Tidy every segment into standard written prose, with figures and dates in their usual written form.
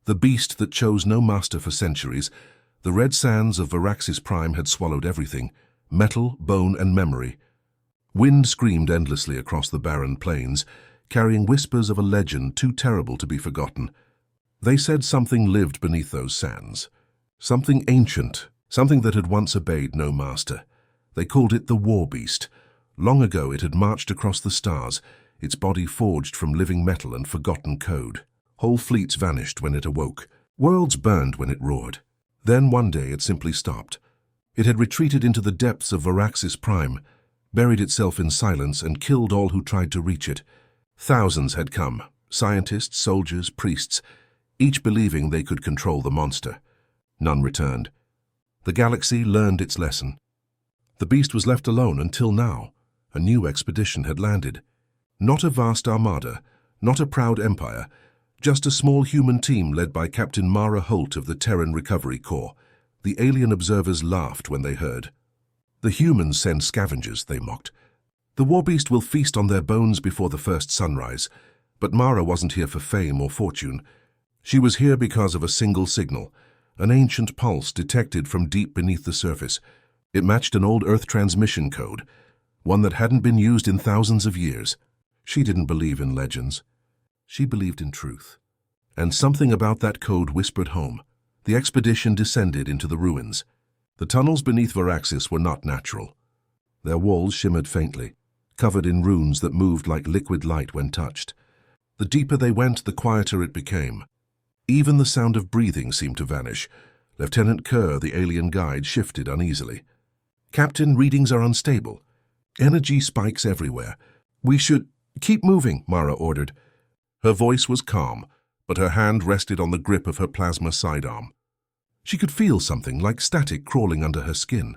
The beast that chose no master for centuries, the red sands of Varaxis Prime had swallowed everything, metal, bone, and memory. Wind screamed endlessly across the barren plains, carrying whispers of a legend too terrible to be forgotten. They said something lived beneath those sands. Something ancient, something that had once obeyed no master. They called it the War Beast. Long ago it had marched across the stars, its body forged from living metal and forgotten code. Whole fleets vanished when it awoke. Worlds burned when it roared. Then one day it simply stopped. It had retreated into the depths of Varaxis Prime, buried itself in silence, and killed all who tried to reach it. Thousands had come, scientists, soldiers, priests, each believing they could control the monster. None returned. The galaxy learned its lesson. The beast was left alone until now. A new expedition had landed. Not a vast armada, not a proud empire, just a small human team led by Captain Mara Holt of the Terran Recovery Corps. The alien observers laughed when they heard. The humans send scavengers, they mocked. The war beast will feast on their bones before the first sunrise. But Mara wasn't here for fame or fortune. She was here because of a single signal, an ancient pulse detected from deep beneath the surface. It matched an old Earth transmission code, one that hadn't been used in thousands of years. She didn't believe in legends. She believed in truth. And something about that code whispered home. The expedition descended into the ruins. The tunnels beneath Varaxis were not natural. Their walls shimmered faintly, covered in runes that moved like liquid light when touched. The deeper they went, the quieter it became. Even the sound of breathing seemed to vanish. Lieutenant Kerr, the alien guide, shifted uneasily. "Captain, readings are unstable. Energy spikes everywhere. We should keep moving," Mara ordered. Her voice was calm, but her hand rested on the grip of her plasma sidearm. She could feel something like static crawling under her skin.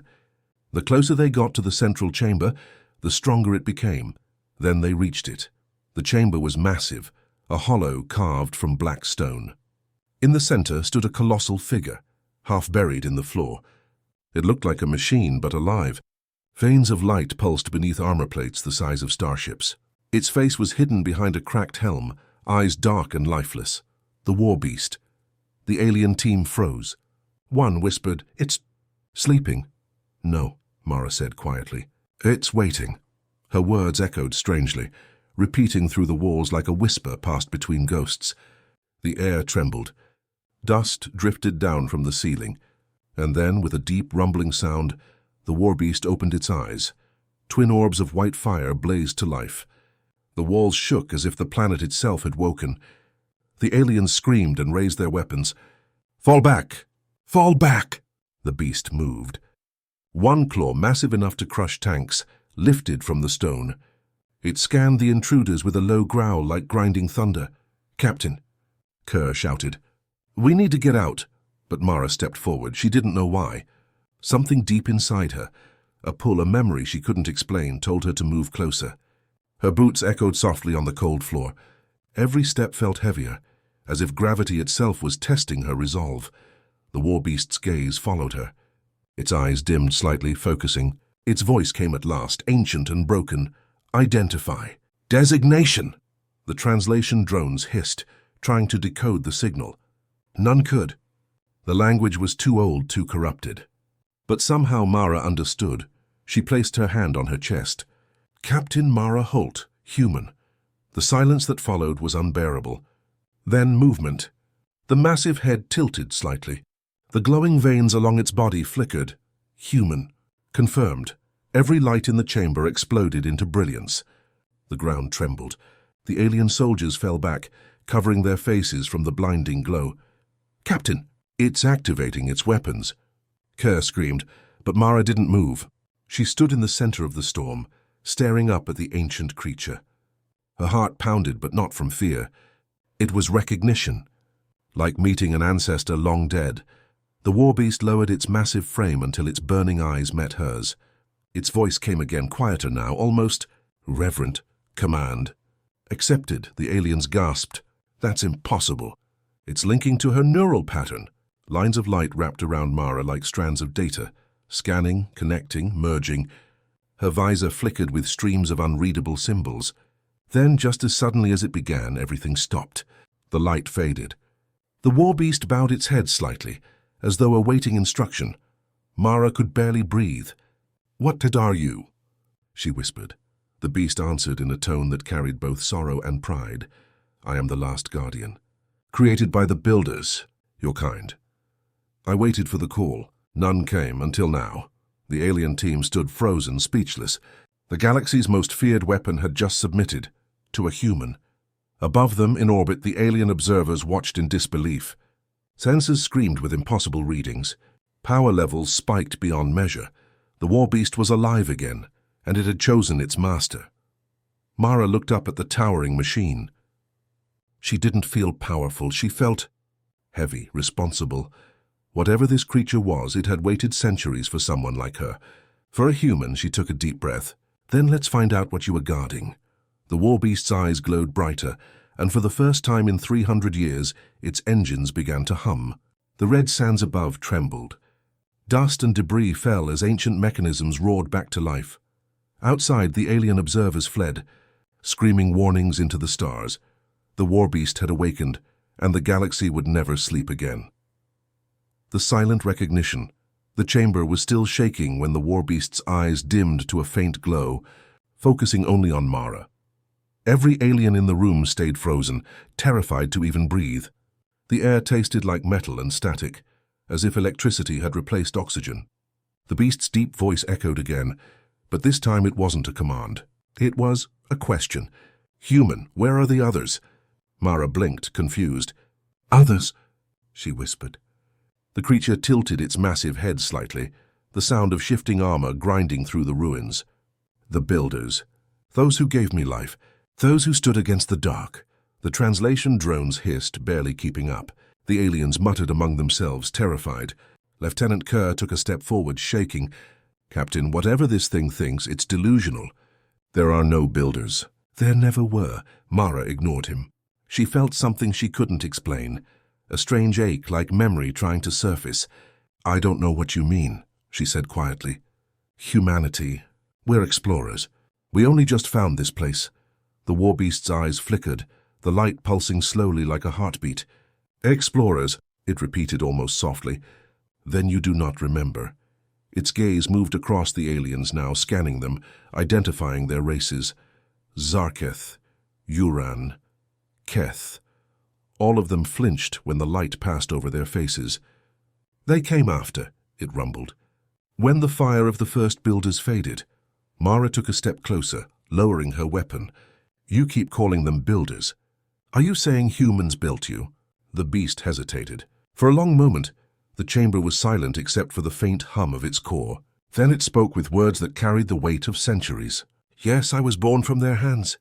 The closer they got to the central chamber, the stronger it became. Then they reached it. The chamber was massive, a hollow carved from black stone. In the center stood a colossal figure, half buried in the floor. It looked like a machine, but alive. Veins of light pulsed beneath armor plates the size of starships. Its face was hidden behind a cracked helm, eyes dark and lifeless. The war beast. The alien team froze. One whispered, "It's sleeping." "No," Mara said quietly. "It's waiting." Her words echoed strangely, repeating through the walls like a whisper passed between ghosts. The air trembled. Dust drifted down from the ceiling, and then, with a deep rumbling sound, the war beast opened its eyes. Twin orbs of white fire blazed to life. The walls shook as if the planet itself had woken. The aliens screamed and raised their weapons. "Fall back! Fall back!" The beast moved. One claw, massive enough to crush tanks, lifted from the stone. It scanned the intruders with a low growl like grinding thunder. "Captain," Kerr shouted. "We need to get out." But Mara stepped forward. She didn't know why. Something deep inside her, a pull, a memory she couldn't explain, told her to move closer. Her boots echoed softly on the cold floor. Every step felt heavier, as if gravity itself was testing her resolve. The war beast's gaze followed her. Its eyes dimmed slightly, focusing. Its voice came at last, ancient and broken. "Identify. Designation." The translation drones hissed, trying to decode the signal. None could. The language was too old, too corrupted. But somehow Mara understood. She placed her hand on her chest. Captain Mara Holt, human. The silence that followed was unbearable. Then movement. The massive head tilted slightly. The glowing veins along its body flickered. Human. Confirmed. Every light in the chamber exploded into brilliance. The ground trembled. The alien soldiers fell back, covering their faces from the blinding glow. "Captain!" "It's activating its weapons." Kerr screamed, but Mara didn't move. She stood in the center of the storm, staring up at the ancient creature. Her heart pounded, but not from fear. It was recognition. Like meeting an ancestor long dead, the war beast lowered its massive frame until its burning eyes met hers. Its voice came again, quieter now, almost reverent. "Command." "Accepted," the aliens gasped. "That's impossible." "It's linking to her neural pattern." Lines of light wrapped around Mara like strands of data, scanning, connecting, merging. Her visor flickered with streams of unreadable symbols. Then, just as suddenly as it began, everything stopped. The light faded. The war beast bowed its head slightly, as though awaiting instruction. Mara could barely breathe. "What are you?" she whispered. The beast answered in a tone that carried both sorrow and pride. "I am the last guardian. Created by the builders, your kind." I waited for the call. None came until now. The alien team stood frozen, speechless. The galaxy's most feared weapon had just submitted to a human. Above them, in orbit, the alien observers watched in disbelief. Sensors screamed with impossible readings. Power levels spiked beyond measure. The war beast was alive again, and it had chosen its master. Mara looked up at the towering machine. She didn't feel powerful. She felt heavy, responsible. Whatever this creature was, it had waited centuries for someone like her. For a human, she took a deep breath. "Then let's find out what you were guarding." The war beast's eyes glowed brighter, and for the first time in 300 years, its engines began to hum. The red sands above trembled. Dust and debris fell as ancient mechanisms roared back to life. Outside, the alien observers fled, screaming warnings into the stars. The war beast had awakened, and the galaxy would never sleep again. The silent recognition. The chamber was still shaking when the war beast's eyes dimmed to a faint glow, focusing only on Mara. Every alien in the room stayed frozen, terrified to even breathe. The air tasted like metal and static, as if electricity had replaced oxygen. The beast's deep voice echoed again, but this time it wasn't a command. It was a question. "Human, where are the others?" Mara blinked, confused. "Others?" she whispered. The creature tilted its massive head slightly, the sound of shifting armor grinding through the ruins. "The builders. Those who gave me life. Those who stood against the dark." The translation drones hissed, barely keeping up. The aliens muttered among themselves, terrified. Lieutenant Kerr took a step forward, shaking. "Captain, whatever this thing thinks, it's delusional. There are no builders." "There never were." Mara ignored him. She felt something she couldn't explain. A strange ache, like memory trying to surface. "I don't know what you mean," she said quietly. "Humanity. We're explorers. We only just found this place." The war beast's eyes flickered, the light pulsing slowly like a heartbeat. "Explorers," it repeated almost softly. "Then you do not remember." Its gaze moved across the aliens now, scanning them, identifying their races. Zarketh, Uran, Keth. All of them flinched when the light passed over their faces. "They came after," it rumbled. "When the fire of the first builders faded." Mara took a step closer, lowering her weapon. "You keep calling them builders. Are you saying humans built you?" The beast hesitated. For a long moment, the chamber was silent except for the faint hum of its core. Then it spoke with words that carried the weight of centuries. "Yes, I was born from their hands,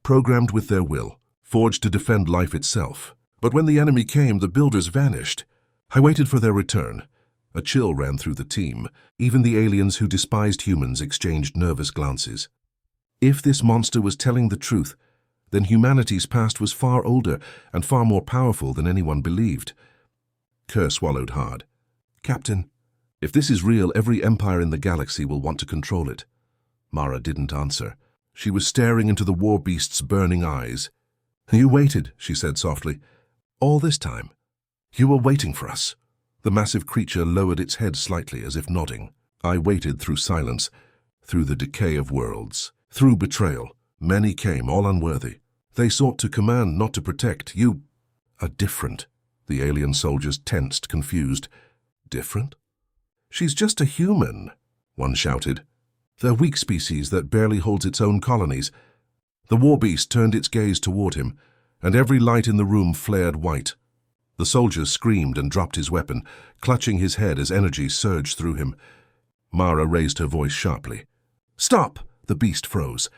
programmed with their will, forged to defend life itself. But when the enemy came, the builders vanished. I waited for their return." A chill ran through the team. Even the aliens who despised humans exchanged nervous glances. If this monster was telling the truth, then humanity's past was far older and far more powerful than anyone believed. Kerr swallowed hard. "Captain, if this is real, every empire in the galaxy will want to control it." Mara didn't answer. She was staring into the war beast's burning eyes. "You waited," she said softly. "All this time. You were waiting for us." The massive creature lowered its head slightly, as if nodding. "I waited through silence, through the decay of worlds, through betrayal. Many came, all unworthy. They sought to command, not to protect. You are different." The alien soldiers tensed, confused. "Different?" "She's just a human," one shouted. "The weak species that barely holds its own colonies." The war beast turned its gaze toward him, and every light in the room flared white. The soldier screamed and dropped his weapon, clutching his head as energy surged through him. Mara raised her voice sharply. "Stop!" The beast froze.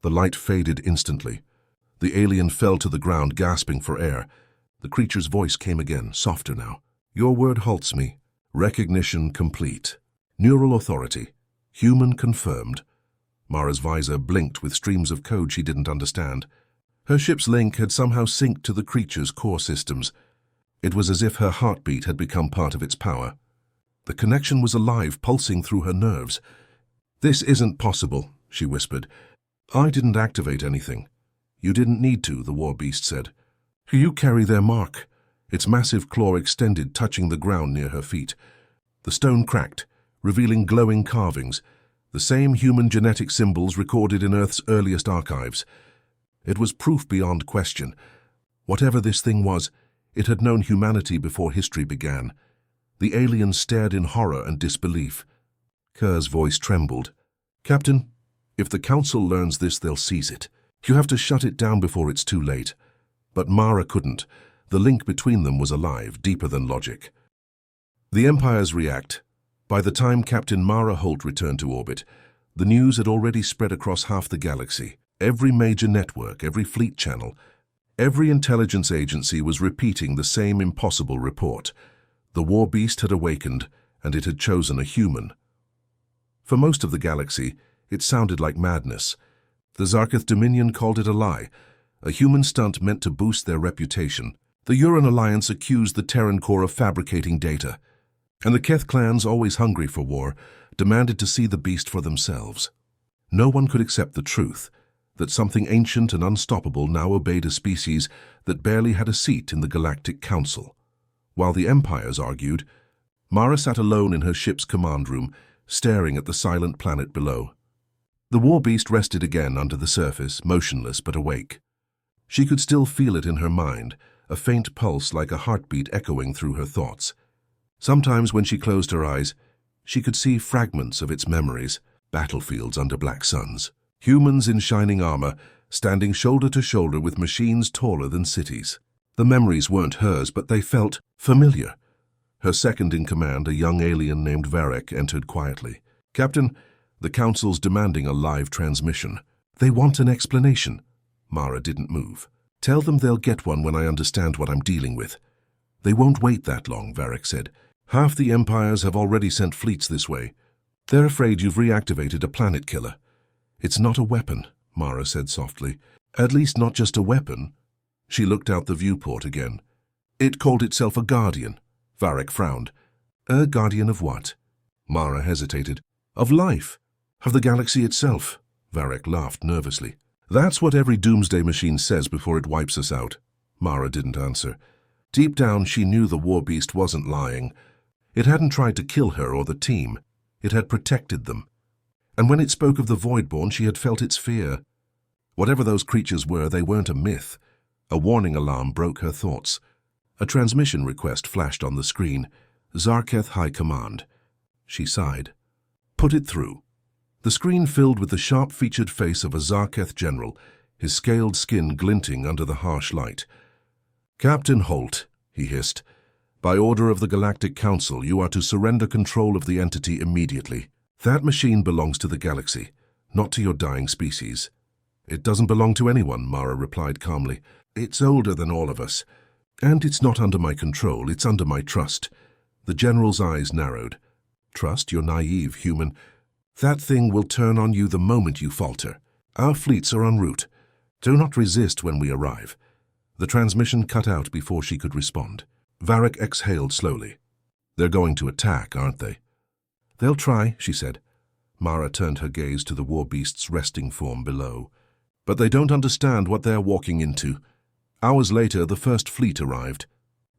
The light faded instantly. The alien fell to the ground, gasping for air. The creature's voice came again, softer now. "Your word halts me. Recognition complete. Neural authority. Human confirmed." Mara's visor blinked with streams of code she didn't understand. Her ship's link had somehow synced to the creature's core systems. It was as if her heartbeat had become part of its power. The connection was alive, pulsing through her nerves. "This isn't possible," she whispered. "I didn't activate anything." "You didn't need to," the war beast said. "You carry their mark. Its massive claw extended, touching the ground near her feet. The stone cracked, revealing glowing carvings, the same human genetic symbols recorded in Earth's earliest archives. It was proof beyond question. Whatever this thing was, it had known humanity before history began. The aliens stared in horror and disbelief. Kerr's voice trembled. "Captain, if the Council learns this, they'll seize it. You have to shut it down before it's too late." But Mara couldn't. The link between them was alive, deeper than logic. The Empires react. By the time Captain Mara Holt returned to orbit, the news had already spread across half the galaxy. Every major network, every fleet channel, every intelligence agency was repeating the same impossible report. The war beast had awakened, and it had chosen a human. For most of the galaxy, it sounded like madness. The Zarketh Dominion called it a lie, a human stunt meant to boost their reputation. The Uran Alliance accused the Terran Corps of fabricating data. And the Keth clans, always hungry for war, demanded to see the beast for themselves. No one could accept the truth, that something ancient and unstoppable now obeyed a species that barely had a seat in the Galactic Council. While the Empires argued, Mara sat alone in her ship's command room, staring at the silent planet below. The war beast rested again under the surface, motionless but awake. She could still feel it in her mind, a faint pulse like a heartbeat echoing through her thoughts. Sometimes when she closed her eyes, she could see fragments of its memories, battlefields under black suns, humans in shining armor, standing shoulder to shoulder with machines taller than cities. The memories weren't hers, but they felt familiar. Her second-in-command, a young alien named Varek, entered quietly. "Captain, the Council's demanding a live transmission. They want an explanation." Mara didn't move. "Tell them they'll get one when I understand what I'm dealing with." "They won't wait that long," Varek said. "Half the Empires have already sent fleets this way. They're afraid you've reactivated a planet killer." "It's not a weapon," Mara said softly. "At least not just a weapon." She looked out the viewport again. "It called itself a Guardian." Varek frowned. "A Guardian of what?" Mara hesitated. "Of life. Of the galaxy itself." Varek laughed nervously. "That's what every doomsday machine says before it wipes us out." Mara didn't answer. Deep down, she knew the war beast wasn't lying. It hadn't tried to kill her or the team. It had protected them. And when it spoke of the Voidborn, she had felt its fear. Whatever those creatures were, they weren't a myth. A warning alarm broke her thoughts. A transmission request flashed on the screen. "Zarketh High Command." She sighed. "Put it through." The screen filled with the sharp-featured face of a Zarketh general, his scaled skin glinting under the harsh light. "Captain Holt," he hissed, "by order of the Galactic Council, you are to surrender control of the entity immediately. That machine belongs to the galaxy, not to your dying species." "It doesn't belong to anyone," Mara replied calmly. "It's older than all of us. And it's not under my control, it's under my trust." The general's eyes narrowed. "Trust? You're naive, human. That thing will turn on you the moment you falter. Our fleets are en route. Do not resist when we arrive." The transmission cut out before she could respond. Varek exhaled slowly. "They're going to attack, aren't they?" "They'll try," she said. Mara turned her gaze to the war beast's resting form below. "But they don't understand what they're walking into." Hours later, the first fleet arrived.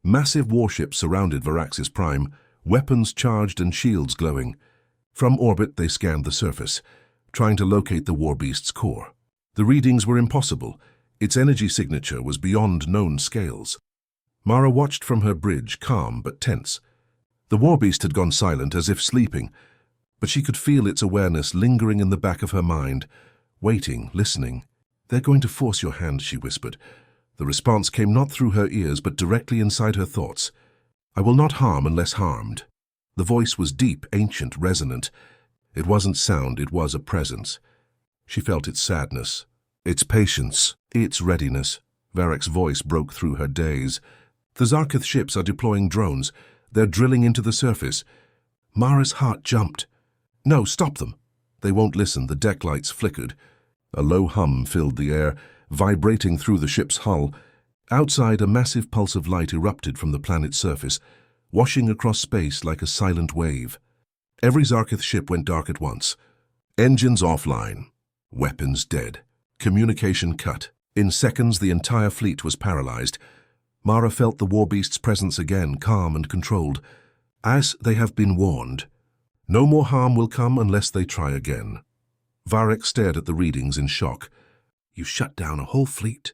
Massive warships surrounded Varaxis Prime, weapons charged and shields glowing. From orbit, they scanned the surface, trying to locate the war beast's core. The readings were impossible. Its energy signature was beyond known scales. Mara watched from her bridge, calm but tense. The war beast had gone silent, as if sleeping, but she could feel its awareness lingering in the back of her mind, waiting, listening. "They're going to force your hand," she whispered. The response came not through her ears, but directly inside her thoughts. "I will not harm unless harmed." The voice was deep, ancient, resonant. It wasn't sound, it was a presence. She felt its sadness, its patience, its readiness. Varek's voice broke through her daze. "The Zarketh ships are deploying drones. They're drilling into the surface." Mara's heart jumped. "No, stop them." They won't listen. The deck lights flickered. A low hum filled the air, vibrating through the ship's hull. Outside, a massive pulse of light erupted from the planet's surface, washing across space like a silent wave. Every Zarketh ship went dark at once. Engines offline. Weapons dead. Communication cut. In seconds, the entire fleet was paralyzed. Mara felt the war beast's presence again, calm and controlled. As they have been warned, no more harm will come unless they try again. Varek stared at the readings in shock. You shut down a whole fleet.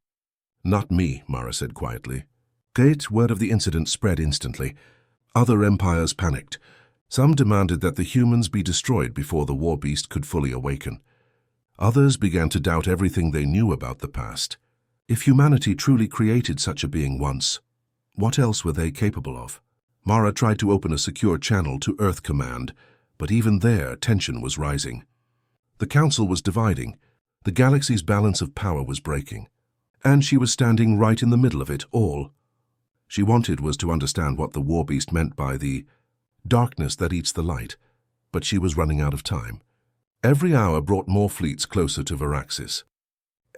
Not me, Mara said quietly. Great word of the incident spread instantly. Other empires panicked. Some demanded that the humans be destroyed before the war beast could fully awaken. Others began to doubt everything they knew about the past. If humanity truly created such a being once, what else were they capable of? Mara tried to open a secure channel to Earth Command, but even there tension was rising. The Council was dividing. The galaxy's balance of power was breaking. And she was standing right in the middle of it all. She wanted was to understand what the war beast meant by the darkness that eats the light, but she was running out of time. Every hour brought more fleets closer to Varaxis.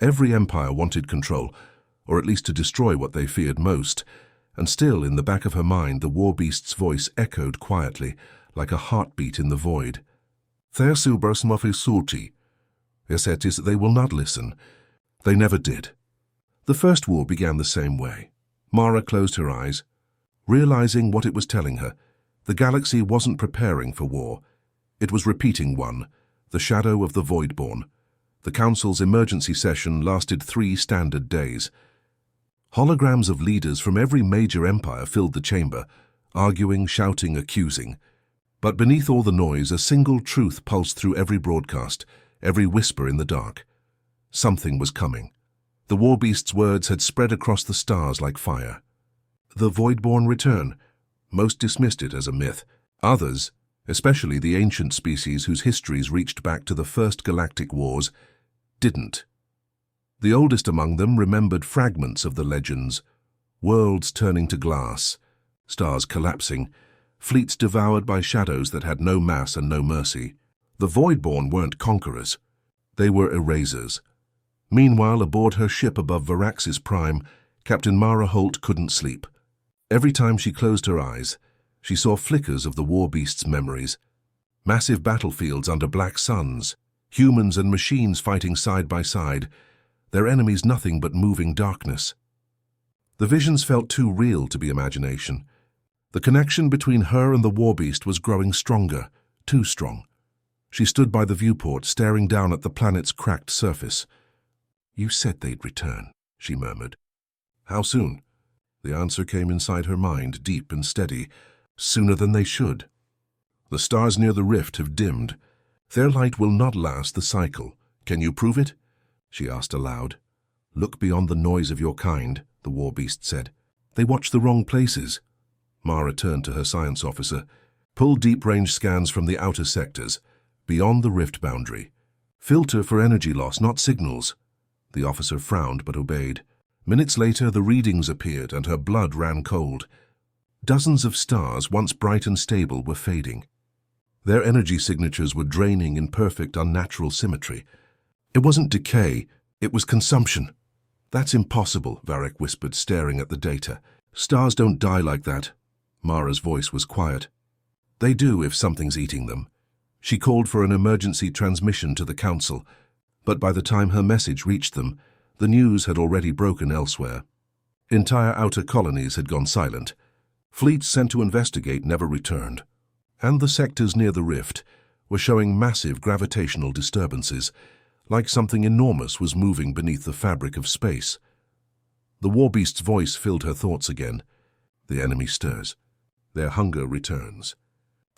Every empire wanted control, or at least to destroy what they feared most, and still in the back of her mind the war beast's voice echoed quietly, like a heartbeat in the void. Thersubers mofisulti. Esetis, they will not listen. They never did. The first war began the same way. Mara closed her eyes, realizing what it was telling her. The galaxy wasn't preparing for war. It was repeating one, the shadow of the Voidborn. The Council's emergency session lasted 3 standard days. Holograms of leaders from every major empire filled the chamber, arguing, shouting, accusing. But beneath all the noise, a single truth pulsed through every broadcast, every whisper in the dark. Something was coming. The war beast's words had spread across the stars like fire. The Voidborn return. Most dismissed it as a myth. Others, especially the ancient species whose histories reached back to the first galactic wars, didn't. The oldest among them remembered fragments of the legends, worlds turning to glass, stars collapsing, fleets devoured by shadows that had no mass and no mercy. The Voidborn weren't conquerors. They were erasers. Meanwhile, aboard her ship above Varaxis Prime, Captain Mara Holt couldn't sleep. Every time she closed her eyes, she saw flickers of the war beast's memories. Massive battlefields under black suns, humans and machines fighting side by side, their enemies nothing but moving darkness. The visions felt too real to be imagination. The connection between her and the war beast was growing stronger, too strong. She stood by the viewport, staring down at the planet's cracked surface. You said they'd return, she murmured. How soon? The answer came inside her mind, deep and steady. Sooner than they should. The stars near the rift have dimmed. Their light will not last the cycle. Can you prove it? She asked aloud. Look beyond the noise of your kind, the war beast said. They watch the wrong places. Mara turned to her science officer. Pull deep-range scans from the outer sectors, beyond the rift boundary. Filter for energy loss, not signals. The officer frowned but obeyed. Minutes later, the readings appeared and her blood ran cold. Dozens of stars, once bright and stable, were fading. Their energy signatures were draining in perfect, unnatural symmetry. It wasn't decay, it was consumption. That's impossible, Varek whispered, staring at the data. Stars don't die like that. Mara's voice was quiet. They do if something's eating them. She called for an emergency transmission to the Council, but by the time her message reached them, the news had already broken elsewhere. Entire outer colonies had gone silent. Fleets sent to investigate never returned. And the sectors near the rift were showing massive gravitational disturbances, like something enormous was moving beneath the fabric of space. The war beast's voice filled her thoughts again. The enemy stirs. Their hunger returns.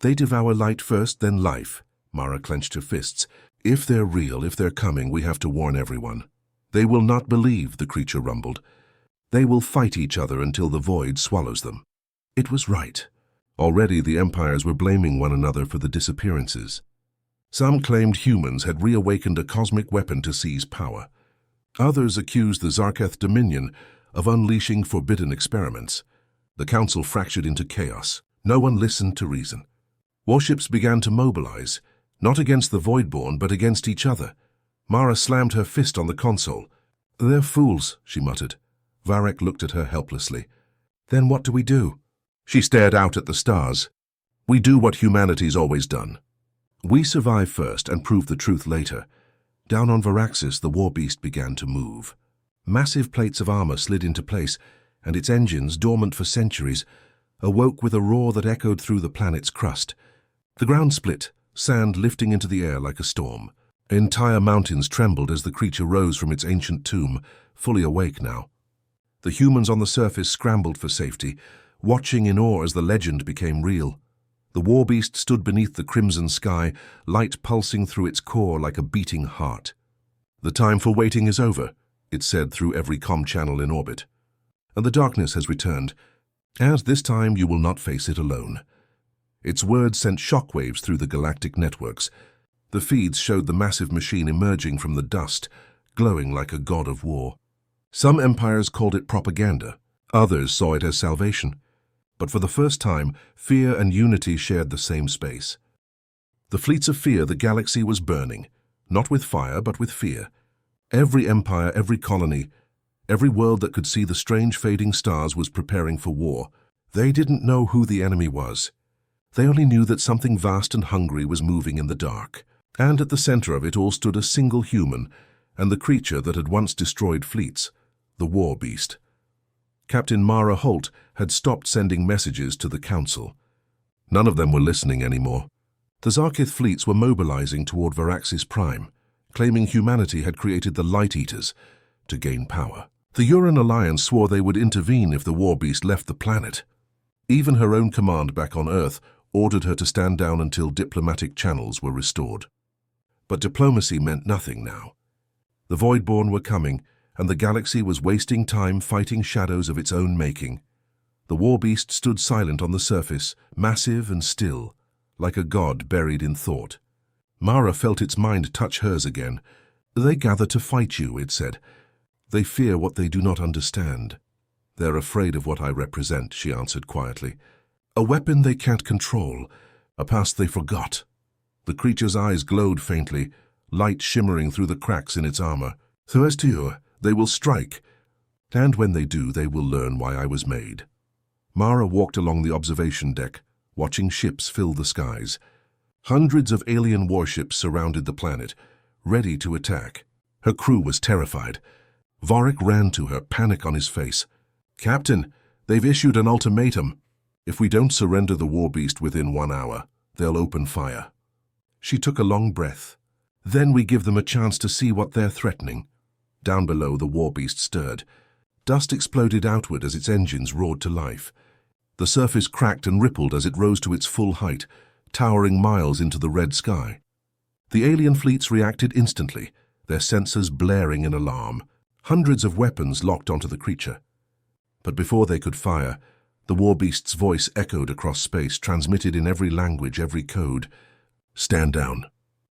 They devour light first, then life. Mara clenched her fists. If they're real, if they're coming, we have to warn everyone. They will not believe, the creature rumbled. They will fight each other until the void swallows them. It was right. Already the empires were blaming one another for the disappearances. Some claimed humans had reawakened a cosmic weapon to seize power. Others accused the Zarketh Dominion of unleashing forbidden experiments. The Council fractured into chaos. No one listened to reason. Warships began to mobilize, not against the Voidborn, but against each other. Mara slammed her fist on the console. They're fools, she muttered. Varek looked at her helplessly. Then what do we do? She stared out at the stars. We do what humanity's always done. We survive first and prove the truth later. Down on Varaxis, the war beast began to move. Massive plates of armor slid into place, and its engines, dormant for centuries, awoke with a roar that echoed through the planet's crust. The ground split, sand lifting into the air like a storm. Entire mountains trembled as the creature rose from its ancient tomb, fully awake now. The humans on the surface scrambled for safety, watching in awe as the legend became real. The war beast stood beneath the crimson sky, light pulsing through its core like a beating heart. "The time for waiting is over," it said through every comm channel in orbit. "And the darkness has returned, and this time you will not face it alone." Its words sent shockwaves through the galactic networks. The feeds showed the massive machine emerging from the dust, glowing like a god of war. Some empires called it propaganda, others saw it as salvation. But for the first time, fear and unity shared the same space. The fleets of fear the galaxy was burning, not with fire but with fear. Every empire, every colony, every world that could see the strange fading stars was preparing for war. They didn't know who the enemy was. They only knew that something vast and hungry was moving in the dark. And at the center of it all stood a single human, and the creature that had once destroyed fleets, the war beast. Captain Mara Holt had stopped sending messages to the Council. None of them were listening anymore. The Zarkith fleets were mobilizing toward Varaxis Prime, claiming humanity had created the Light Eaters to gain power. The Uran Alliance swore they would intervene if the war beast left the planet. Even her own command back on Earth ordered her to stand down until diplomatic channels were restored. But diplomacy meant nothing now. The Voidborn were coming, and the galaxy was wasting time fighting shadows of its own making. The war beast stood silent on the surface, massive and still, like a god buried in thought. Mara felt its mind touch hers again. "They gather to fight you," it said. "They fear what they do not understand." "They're afraid of what I represent," she answered quietly. "A weapon they can't control, a past they forgot." The creature's eyes glowed faintly, light shimmering through the cracks in its armor. "Celestial, they will strike, and when they do, they will learn why I was made." Mara walked along the observation deck, watching ships fill the skies. Hundreds of alien warships surrounded the planet, ready to attack. Her crew was terrified. Vorik ran to her, panic on his face. "Captain, they've issued an ultimatum. If we don't surrender the war beast within 1 hour, they'll open fire." She took a long breath. "Then we give them a chance to see what they're threatening." Down below, the war beast stirred. Dust exploded outward as its engines roared to life. The surface cracked and rippled as it rose to its full height, towering miles into the red sky. The alien fleets reacted instantly, their sensors blaring in alarm. Hundreds of weapons locked onto the creature. But before they could fire, the war beast's voice echoed across space, transmitted in every language, every code. "Stand down.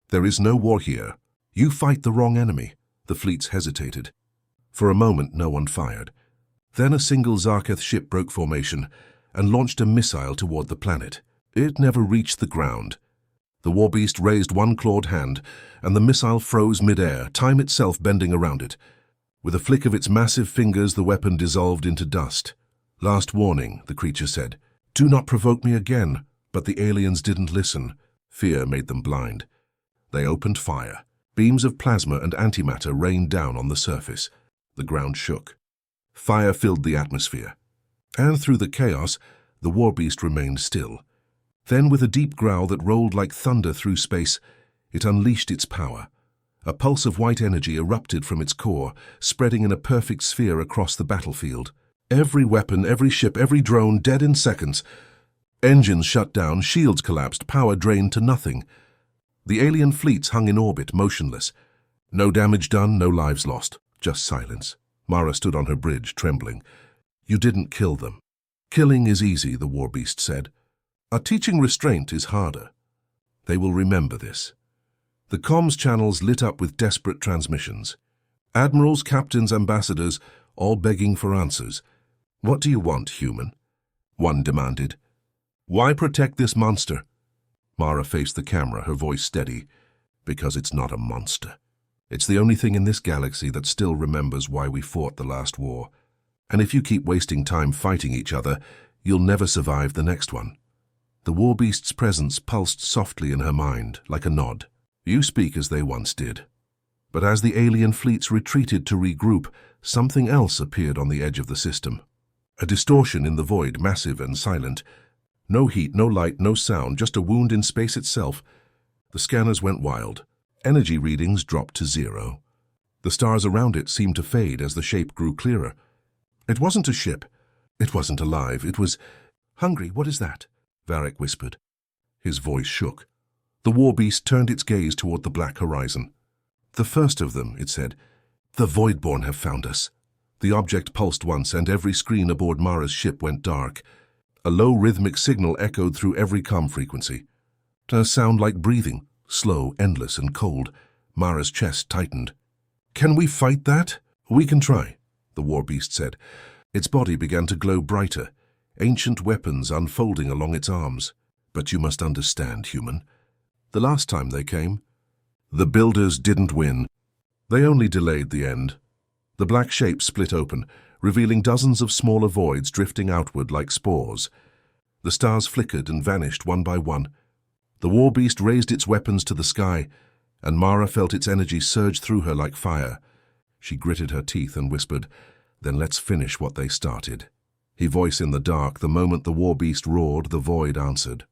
There is no war here. You fight the wrong enemy." The fleets hesitated. For a moment, no one fired. Then a single Zarkith ship broke formation and launched a missile toward the planet. It never reached the ground. The war beast raised one clawed hand, and the missile froze midair, time itself bending around it. With a flick of its massive fingers, the weapon dissolved into dust. "Last warning," the creature said. "Do not provoke me again." But the aliens didn't listen. Fear made them blind. They opened fire. Beams of plasma and antimatter rained down on the surface. The ground shook. Fire filled the atmosphere. And through the chaos, the war beast remained still. Then, with a deep growl that rolled like thunder through space, it unleashed its power. A pulse of white energy erupted from its core, spreading in a perfect sphere across the battlefield. Every weapon, every ship, every drone dead in seconds. Engines shut down, shields collapsed, power drained to nothing. The alien fleets hung in orbit, motionless. No damage done, no lives lost, just silence. Mara stood on her bridge, trembling. "You didn't kill them." "Killing is easy," the war beast said. Teaching restraint is harder." They will remember this. The comms channels lit up with desperate transmissions. Admirals, captains, ambassadors, all begging for answers. "What do you want, human?" one demanded. "Why protect this monster?" Mara faced the camera, her voice steady. "Because it's not a monster. It's the only thing in this galaxy that still remembers why we fought the last war. And if you keep wasting time fighting each other, you'll never survive the next one." The war beast's presence pulsed softly in her mind, like a nod. "You speak as they once did." But as the alien fleets retreated to regroup, something else appeared on the edge of the system. A distortion in the void, massive and silent. No heat, no light, no sound, just a wound in space itself. The scanners went wild. Energy readings dropped to 0. The stars around it seemed to fade as the shape grew clearer. It wasn't a ship. It wasn't alive. It was... "Hungry, what is that?" Varric whispered. His voice shook. The war beast turned its gaze toward the black horizon. "The first of them," it said. "The Voidborn have found us." The object pulsed once, and every screen aboard Mara's ship went dark. A low rhythmic signal echoed through every comm frequency. A sound like breathing, slow, endless, and cold. Mara's chest tightened. "Can we fight that?" "We can try," the war beast said. Its body began to glow brighter, ancient weapons unfolding along its arms. "But you must understand, human. The last time they came, the Builders didn't win. They only delayed the end." The black shape split open, revealing dozens of smaller voids drifting outward like spores. The stars flickered and vanished one by one. The war beast raised its weapons to the sky, and Mara felt its energy surge through her like fire. She gritted her teeth and whispered, "Then let's finish what they started." Her voice in the dark, the moment the war beast roared, the void answered.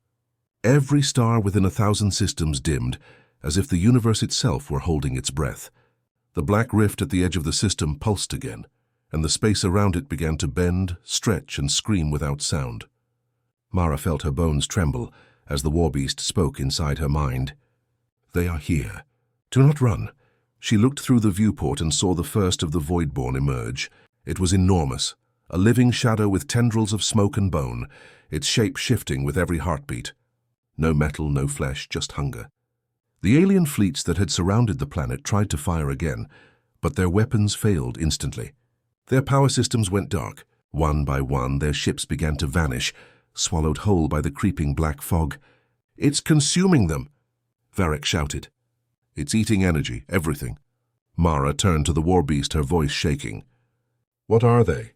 Every star within 1,000 systems dimmed, as if the universe itself were holding its breath. The black rift at the edge of the system pulsed again, and the space around it began to bend, stretch, and scream without sound. Mara felt her bones tremble as the war beast spoke inside her mind. "They are here. Do not run." She looked through the viewport and saw the first of the Voidborn emerge. It was enormous, a living shadow with tendrils of smoke and bone, its shape shifting with every heartbeat. No metal, no flesh, just hunger. The alien fleets that had surrounded the planet tried to fire again, but their weapons failed instantly. Their power systems went dark. One by one, their ships began to vanish, swallowed whole by the creeping black fog. "It's consuming them!" Varric shouted. "It's eating energy, everything." Mara turned to the war beast, her voice shaking. "What are they?"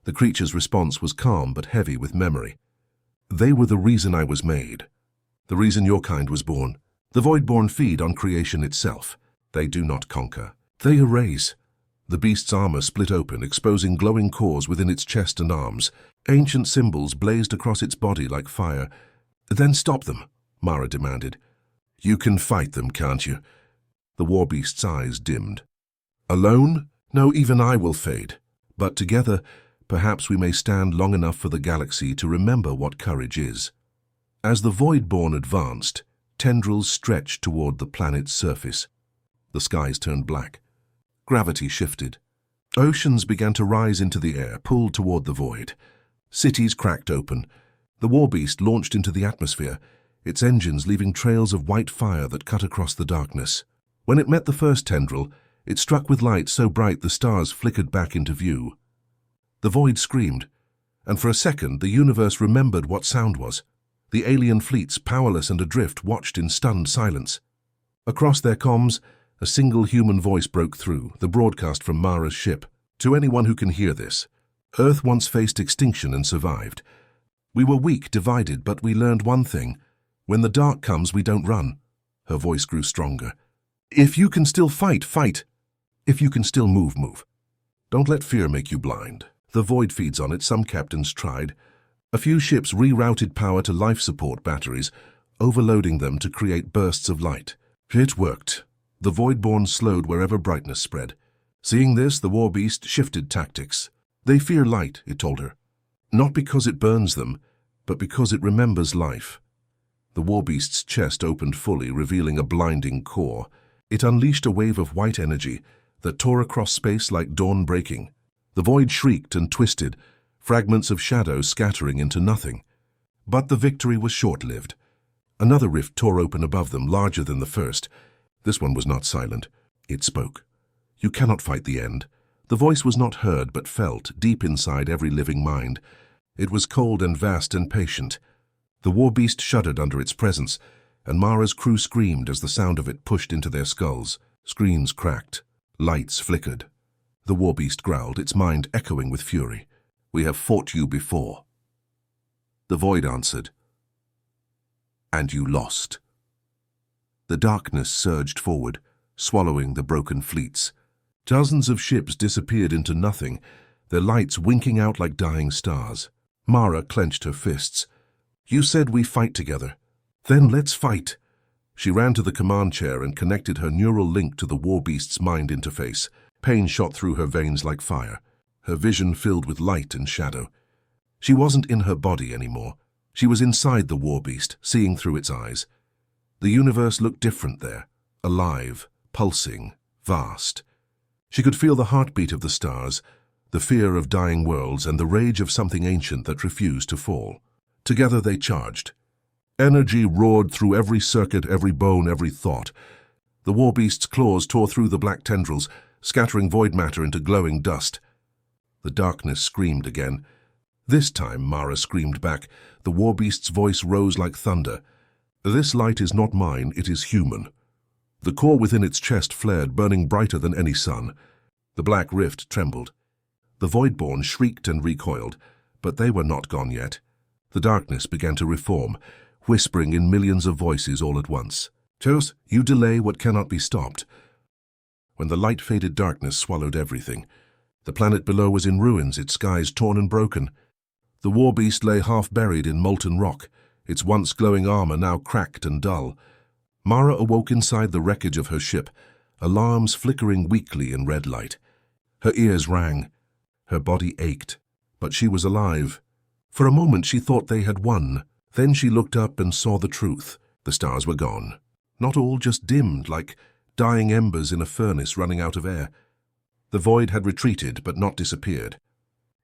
The creature's response was calm but heavy with memory. "They were the reason I was made. The reason your kind was born. The Voidborn feed on creation itself. They do not conquer. They erase." The beast's armor split open, exposing glowing cores within its chest and arms. Ancient symbols blazed across its body like fire. "Then stop them," Mara demanded. "You can fight them, can't you?" The war beast's eyes dimmed. "Alone? No, even I will fade. But together, perhaps we may stand long enough for the galaxy to remember what courage is." As the Voidborn advanced, tendrils stretched toward the planet's surface. The skies turned black. Gravity shifted. Oceans began to rise into the air, pulled toward the void. Cities cracked open. The war beast launched into the atmosphere, its engines leaving trails of white fire that cut across the darkness. When it met the first tendril, it struck with light so bright the stars flickered back into view. The void screamed, and for a second the universe remembered what sound was. The alien fleets, powerless and adrift, watched in stunned silence. Across their comms, a single human voice broke through, the broadcast from Mara's ship. "To anyone who can hear this, Earth once faced extinction and survived. We were weak, divided, but we learned one thing. When the dark comes, we don't run." Her voice grew stronger. "If you can still fight, fight. If you can still move, move. Don't let fear make you blind." The void feeds on it. Some captains tried. A few ships rerouted power to life support batteries, overloading them to create bursts of light. It worked. The Voidborn slowed wherever brightness spread. Seeing this, the war beast shifted tactics. "They fear light," it told her. "Not because it burns them, but because it remembers life." The war beast's chest opened fully, revealing a blinding core. It unleashed a wave of white energy that tore across space like dawn breaking. The void shrieked and twisted, fragments of shadow scattering into nothing. But the victory was short-lived. Another rift tore open above them, larger than the first. This one was not silent. It spoke. "You cannot fight the end." The voice was not heard but felt, deep inside every living mind. It was cold and vast and patient. The war beast shuddered under its presence, and Mara's crew screamed as the sound of it pushed into their skulls. Screens cracked. Lights flickered. The war beast growled, its mind echoing with fury. "We have fought you before." The void answered. "And you lost." The darkness surged forward, swallowing the broken fleets. Dozens of ships disappeared into nothing, their lights winking out like dying stars. Mara clenched her fists. "You said we fight together. Then let's fight." She ran to the command chair and connected her neural link to the warbeast's mind interface. Pain shot through her veins like fire, her vision filled with light and shadow. She wasn't in her body anymore. She was inside the warbeast, seeing through its eyes. The universe looked different there, alive, pulsing, vast. She could feel the heartbeat of the stars, the fear of dying worlds, and the rage of something ancient that refused to fall. Together they charged. Energy roared through every circuit, every bone, every thought. The warbeast's claws tore through the black tendrils, scattering void matter into glowing dust. The darkness screamed again. This time Mara screamed back. The warbeast's voice rose like thunder. "This light is not mine, it is human." The core within its chest flared, burning brighter than any sun. The black rift trembled. The Voidborn shrieked and recoiled, but they were not gone yet. The darkness began to reform, whispering in millions of voices all at once. "Tos, you delay what cannot be stopped." When the light-faded darkness swallowed everything, the planet below was in ruins, its skies torn and broken. The warbeast lay half-buried in molten rock, its once glowing armor now cracked and dull. Mara awoke inside the wreckage of her ship, alarms flickering weakly in red light. Her ears rang. Her body ached, but she was alive. For a moment she thought they had won. Then she looked up and saw the truth. The stars were gone. Not all, just dimmed, like dying embers in a furnace running out of air. The void had retreated, but not disappeared.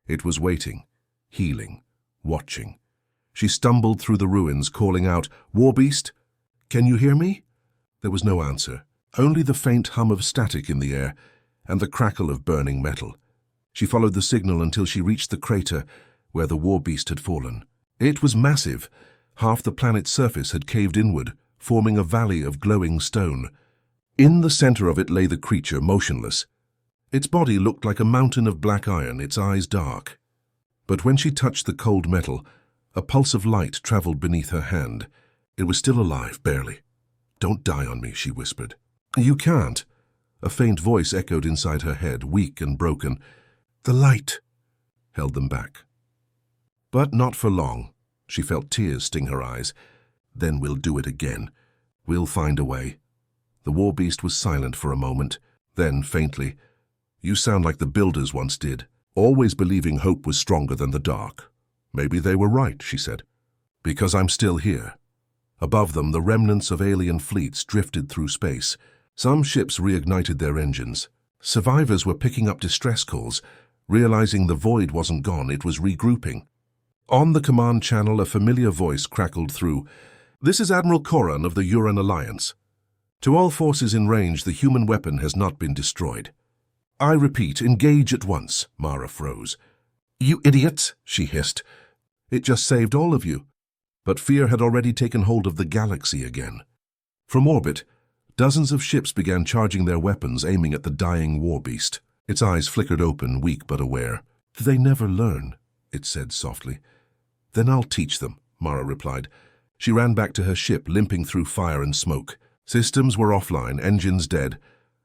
It was waiting, healing, watching. She stumbled through the ruins, calling out, "Warbeast, can you hear me?" There was no answer, only the faint hum of static in the air and the crackle of burning metal. She followed the signal until she reached the crater where the warbeast had fallen. It was massive. Half the planet's surface had caved inward, forming a valley of glowing stone. In the center of it lay the creature, motionless. Its body looked like a mountain of black iron, its eyes dark. But when she touched the cold metal, a pulse of light traveled beneath her hand. It was still alive, barely. "Don't die on me," she whispered. "You can't." A faint voice echoed inside her head, weak and broken. "The light," held them back. But not for long. She felt tears sting her eyes. "Then we'll do it again. We'll find a way." The warbeast was silent for a moment. Then, faintly, "You sound like the builders once did, always believing hope was stronger than the dark." "Maybe they were right," she said. "Because I'm still here." Above them, the remnants of alien fleets drifted through space. Some ships reignited their engines. Survivors were picking up distress calls, realizing the void wasn't gone, it was regrouping. On the command channel, a familiar voice crackled through. "This is Admiral Koran of the Uran Alliance. To all forces in range, the human weapon has not been destroyed." "I repeat, engage at once." Mara froze. "You idiots," she hissed. "It just saved all of you." But fear had already taken hold of the galaxy again. From orbit, dozens of ships began charging their weapons, aiming at the dying warbeast. Its eyes flickered open, weak but aware. "Do they never learn?" it said softly. "Then I'll teach them," Mara replied. She ran back to her ship, limping through fire and smoke. Systems were offline, engines dead,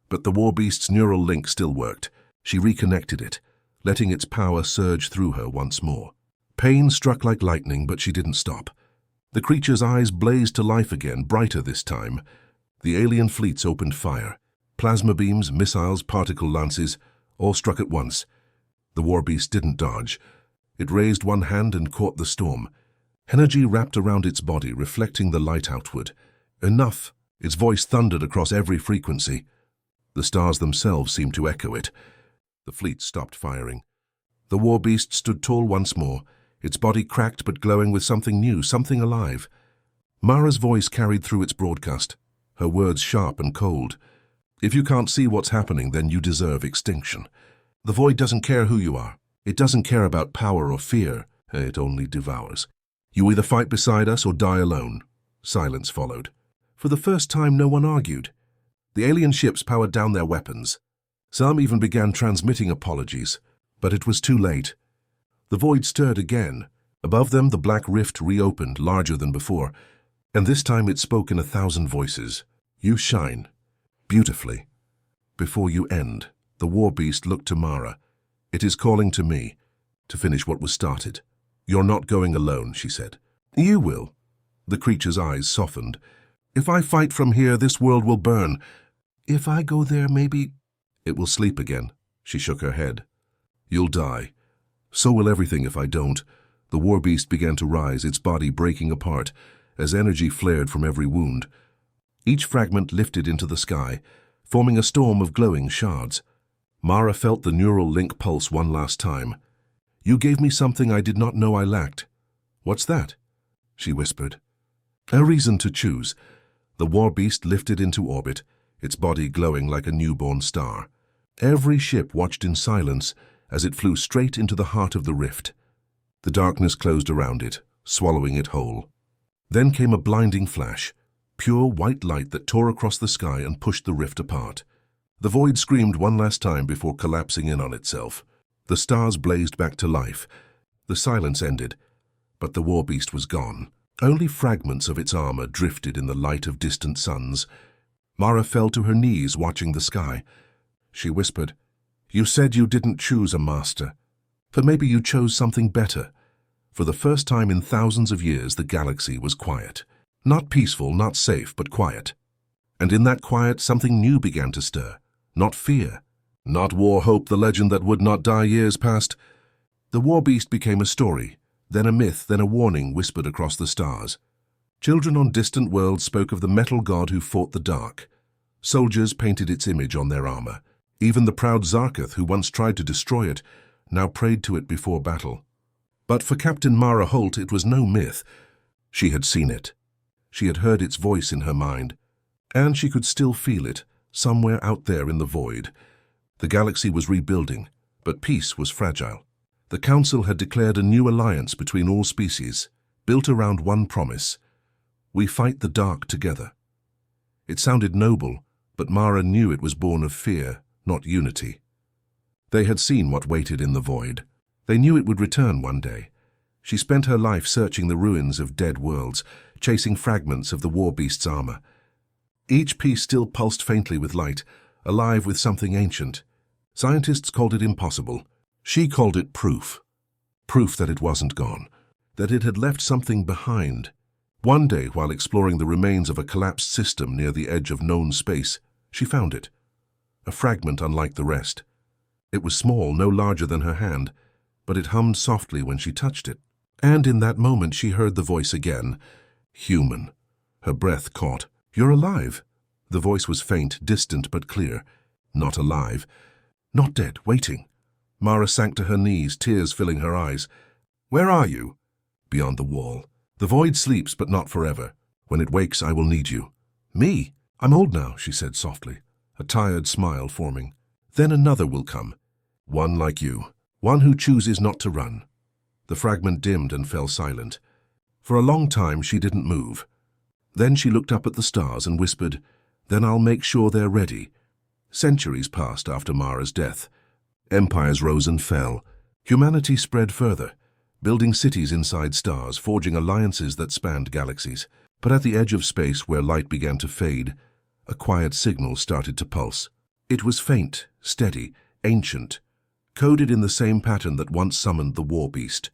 but the warbeast's neural link still worked. She reconnected it, letting its power surge through her once more. Pain struck like lightning, but she didn't stop. The creature's eyes blazed to life again, brighter this time. The alien fleets opened fire. Plasma beams, missiles, particle lances, all struck at once. The warbeast didn't dodge. It raised one hand and caught the storm. Energy wrapped around its body, reflecting the light outward. "Enough!" Its voice thundered across every frequency. The stars themselves seemed to echo it. The fleet stopped firing. The warbeast stood tall once more, its body cracked but glowing with something new, something alive. Mara's voice carried through its broadcast, her words sharp and cold. "If you can't see what's happening, then you deserve extinction. The void doesn't care who you are. It doesn't care about power or fear. It only devours. You either fight beside us or die alone." Silence followed. For the first time, no one argued. The alien ships powered down their weapons. Some even began transmitting apologies, but it was too late. The void stirred again. Above them, the black rift reopened, larger than before, and this time it spoke in 1,000 voices. "You shine, beautifully. Before you end." The warbeast looked to Mara. It is calling to me, to finish what was started. You're not going alone, she said. You will. The creature's eyes softened. If I fight from here, this world will burn. If I go there, maybe... It will sleep again. She shook her head. You'll die. So will everything if I don't. The war beast began to rise, its body breaking apart, as energy flared from every wound. Each fragment lifted into the sky, forming a storm of glowing shards. Mara felt the neural link pulse one last time. You gave me something I did not know I lacked. What's that? She whispered. A reason to choose. The war beast lifted into orbit, its body glowing like a newborn star. Every ship watched in silence as it flew straight into the heart of the rift. The darkness closed around it, swallowing it whole. Then came a blinding flash, pure white light that tore across the sky and pushed the rift apart. The void screamed one last time before collapsing in on itself. The stars blazed back to life. The silence ended, but the war beast was gone. Only fragments of its armor drifted in the light of distant suns. Mara fell to her knees watching the sky. She whispered, You said you didn't choose a master, but maybe you chose something better. For the first time in thousands of years, the galaxy was quiet. Not peaceful, not safe, but quiet. And in that quiet, something new began to stir. Not fear, not war hope, the legend that would not die years past. The war beast became a story, then a myth, then a warning whispered across the stars. Children on distant worlds spoke of the metal god who fought the dark. Soldiers painted its image on their armor. Even the proud Zarketh, who once tried to destroy it, now prayed to it before battle. But for Captain Mara Holt, it was no myth. She had seen it. She had heard its voice in her mind, and she could still feel it, somewhere out there in the void. The galaxy was rebuilding, but peace was fragile. The Council had declared a new alliance between all species, built around one promise. We fight the dark together. It sounded noble, but Mara knew it was born of fear, not unity. They had seen what waited in the void. They knew it would return one day. She spent her life searching the ruins of dead worlds, chasing fragments of the war beast's armor. Each piece still pulsed faintly with light, alive with something ancient. Scientists called it impossible. She called it proof. Proof that it wasn't gone, that it had left something behind. One day, while exploring the remains of a collapsed system near the edge of known space, she found it. A fragment unlike the rest. It was small, no larger than her hand, but it hummed softly when she touched it. And in that moment she heard the voice again. Human. Her breath caught. You're alive. The voice was faint, distant but clear. Not alive. Not dead, waiting. Mara sank to her knees, tears filling her eyes. Where are you? Beyond the wall. The void sleeps, but not forever. When it wakes, I will need you. Me? I'm old now, she said softly, a tired smile forming. Then another will come. One like you. One who chooses not to run. The fragment dimmed and fell silent. For a long time she didn't move. Then she looked up at the stars and whispered, Then I'll make sure they're ready. Centuries passed after Mara's death. Empires rose and fell. Humanity spread further, building cities inside stars, forging alliances that spanned galaxies. But at the edge of space where light began to fade, a quiet signal started to pulse. It was faint, steady, ancient, coded in the same pattern that once summoned the war beast.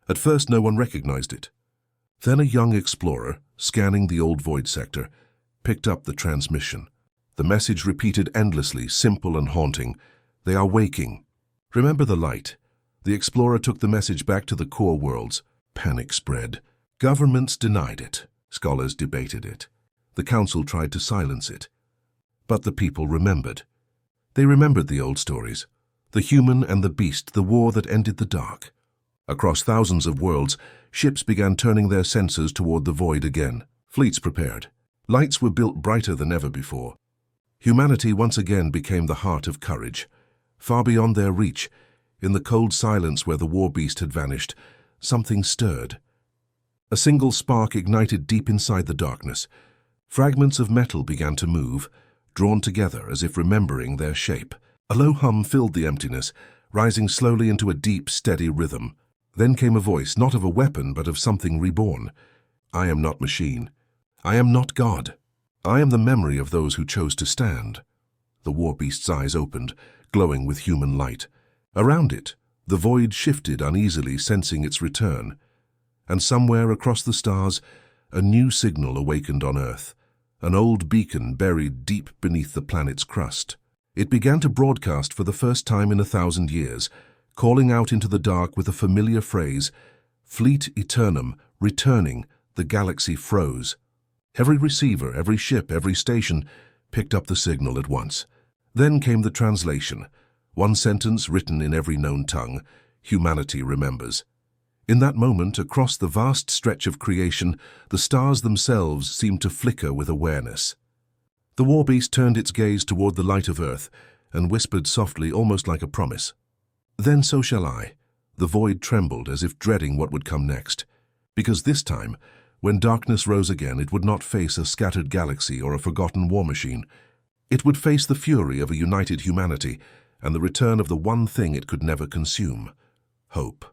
At first no one recognized it. Then a young explorer, scanning the old void sector, picked up the transmission. The message repeated endlessly, simple and haunting. They are waking. Remember the light. The explorer took the message back to the core worlds. Panic spread. Governments denied it. Scholars debated it. The council tried to silence it. But the people remembered. They remembered the old stories. The human and the beast, the war that ended the dark. Across thousands of worlds, ships began turning their sensors toward the void again. Fleets prepared. Lights were built brighter than ever before. Humanity once again became the heart of courage. Far beyond their reach, in the cold silence where the war beast had vanished, something stirred. A single spark ignited deep inside the darkness. Fragments of metal began to move, drawn together as if remembering their shape. A low hum filled the emptiness, rising slowly into a deep, steady rhythm. Then came a voice, not of a weapon, but of something reborn. I am not machine. I am not God. I am the memory of those who chose to stand. The war beast's eyes opened, glowing with human light. Around it, the void shifted uneasily, sensing its return. And somewhere across the stars, a new signal awakened on Earth, an old beacon buried deep beneath the planet's crust. It began to broadcast for the first time in 1,000 years, calling out into the dark with a familiar phrase, "Fleet Eternum, returning, the galaxy froze." Every receiver, every ship, every station picked up the signal at once. Then came the translation, one sentence written in every known tongue, "Humanity remembers." In that moment, across the vast stretch of creation, the stars themselves seemed to flicker with awareness. The warbeast turned its gaze toward the light of Earth and whispered softly, almost like a promise. "Then so shall I." The void trembled as if dreading what would come next. Because this time, when darkness rose again, it would not face a scattered galaxy or a forgotten war machine. It would face the fury of a united humanity and the return of the one thing it could never consume: hope.